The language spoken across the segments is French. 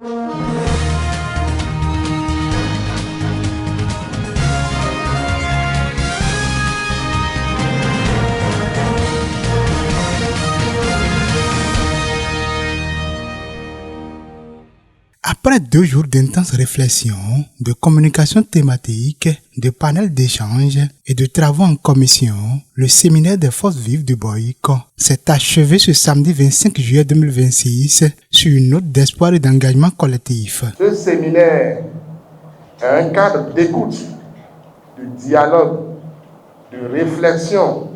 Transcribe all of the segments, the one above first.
Après 2 jours d'intenses réflexions, de communication thématique, de panels d'échange et de travaux en commission, le séminaire des forces vives du Boyko s'est achevé ce samedi 25 juillet 2026 sur une note d'espoir et d'engagement collectif. Ce séminaire est un cadre d'écoute, de dialogue, de réflexion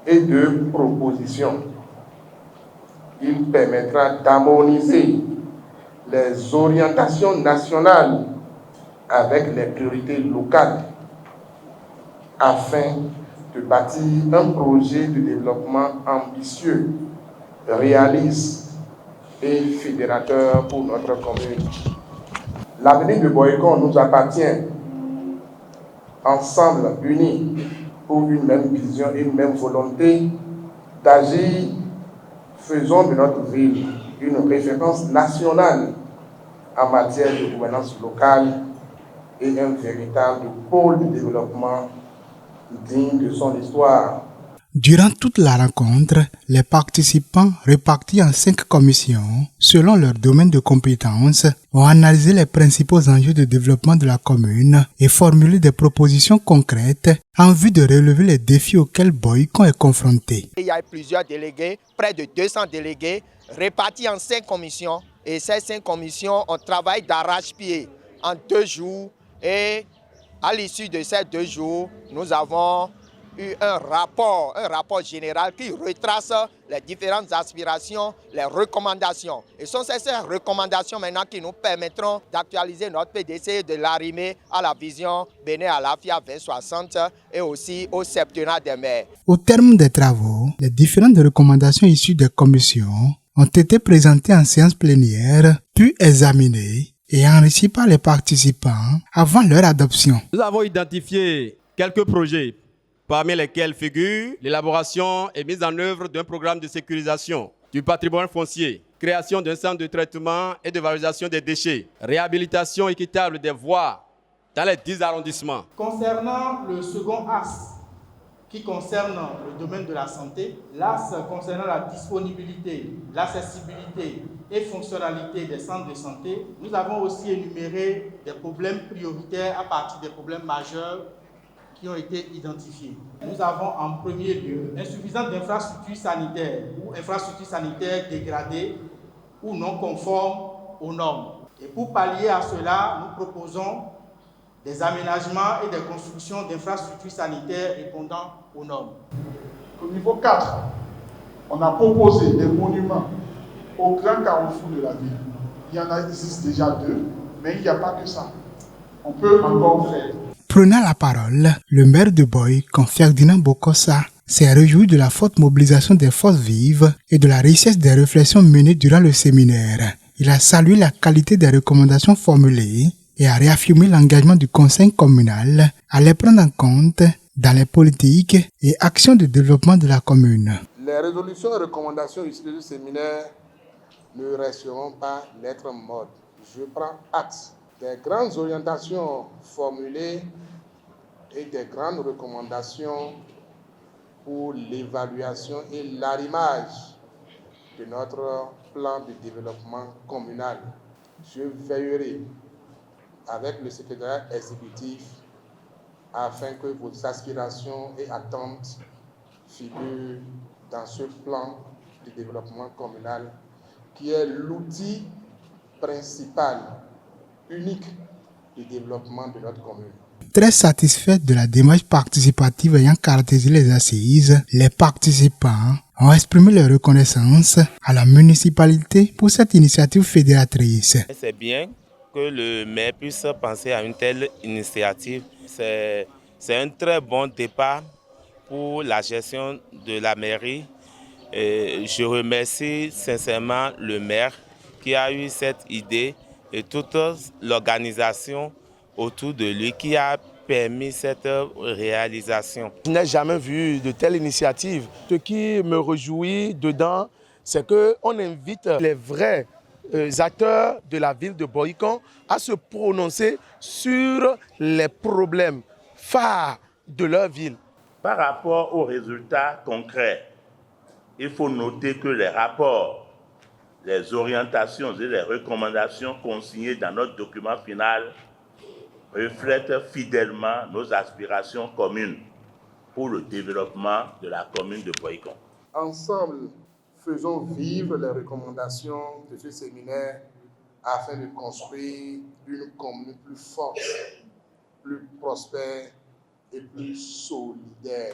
et de proposition. Il permettra d'harmoniser les orientations nationales avec les priorités locales afin de bâtir un projet de développement ambitieux, réaliste et fédérateur pour notre commune. L'avenir de Boyko nous appartient. Ensemble, unis pour une même vision et une même volonté d'agir, faisons de notre ville une référence nationale en matière de gouvernance locale et un véritable pôle de développement digne de son histoire. Durant toute la rencontre, les participants, répartis en 5 commissions, selon leur domaine de compétences, ont analysé les principaux enjeux de développement de la commune et formulé des propositions concrètes en vue de relever les défis auxquels Boyko est confronté. Il y a plusieurs délégués, près de 200 délégués, répartis en 5 commissions. Et ces 5 commissions, on travaille d'arrache-pied en 2 jours. Et à l'issue de ces 2 jours, nous avons eu un rapport général qui retrace les différentes aspirations, les recommandations. Et ce sont ces recommandations maintenant qui nous permettront d'actualiser notre PDC et de l'arrimer à la vision Bénin Alafia 2060 et aussi au septennat des maires. Au terme des travaux, les différentes recommandations issues des commissions ont été présentées en séance plénière, puis examinées et enrichies par les participants avant leur adoption. Nous avons identifié quelques projets, parmi lesquels figure l'élaboration et mise en œuvre d'un programme de sécurisation du patrimoine foncier, création d'un centre de traitement et de valorisation des déchets, réhabilitation équitable des voies dans les 10 arrondissements. Concernant le second axe, qui concerne le domaine de la santé, l'axe concernant la disponibilité, l'accessibilité et fonctionnalité des centres de santé, nous avons aussi énuméré des problèmes prioritaires à partir des problèmes majeurs qui ont été identifiés. Nous avons en premier lieu insuffisance d'infrastructures sanitaires ou infrastructures sanitaires dégradées ou non conformes aux normes. Et pour pallier à cela, nous proposons des aménagements et des constructions d'infrastructures sanitaires répondant aux normes. Au niveau 4, on a proposé des monuments au grand carrefour de la ville. Il y en existe déjà 2, mais il n'y a pas que ça. On peut encore faire. Prenant la parole, le maire de Boyko, Ferdinand Bokosa, s'est réjoui de la forte mobilisation des forces vives et de la richesse des réflexions menées durant le séminaire. Il a salué la qualité des recommandations formulées et a réaffirmé l'engagement du conseil communal à les prendre en compte dans les politiques et actions de développement de la commune. Les résolutions et recommandations issues du séminaire ne resteront pas lettres mortes. Je prends acte des grandes orientations formulées et des grandes recommandations pour l'évaluation et l'arrimage de notre plan de développement communal. Je veillerai avec le secrétaire exécutif afin que vos aspirations et attentes figurent dans ce plan de développement communal qui est l'outil principal, unique de développement de notre commune. Très satisfaits de la démarche participative ayant caractérisé les assises, les participants ont exprimé leur reconnaissance à la municipalité pour cette initiative fédératrice. C'est bien que le maire puisse penser à une telle initiative. C'est un très bon départ pour la gestion de la mairie. Et je remercie sincèrement le maire qui a eu cette idée et toute l'organisation autour de lui qui a permis cette réalisation. Je n'ai jamais vu de telle initiative. Ce qui me réjouit dedans, c'est qu'on invite les vrais acteurs de la ville de Boycon à se prononcer sur les problèmes phares de leur ville. Par rapport aux résultats concrets, il faut noter que les rapports, les orientations et les recommandations consignées dans notre document final reflètent fidèlement nos aspirations communes pour le développement de la commune de Boycon. Ensemble, faisons vivre les recommandations de ce séminaire afin de construire une commune plus forte, plus prospère et plus solidaire.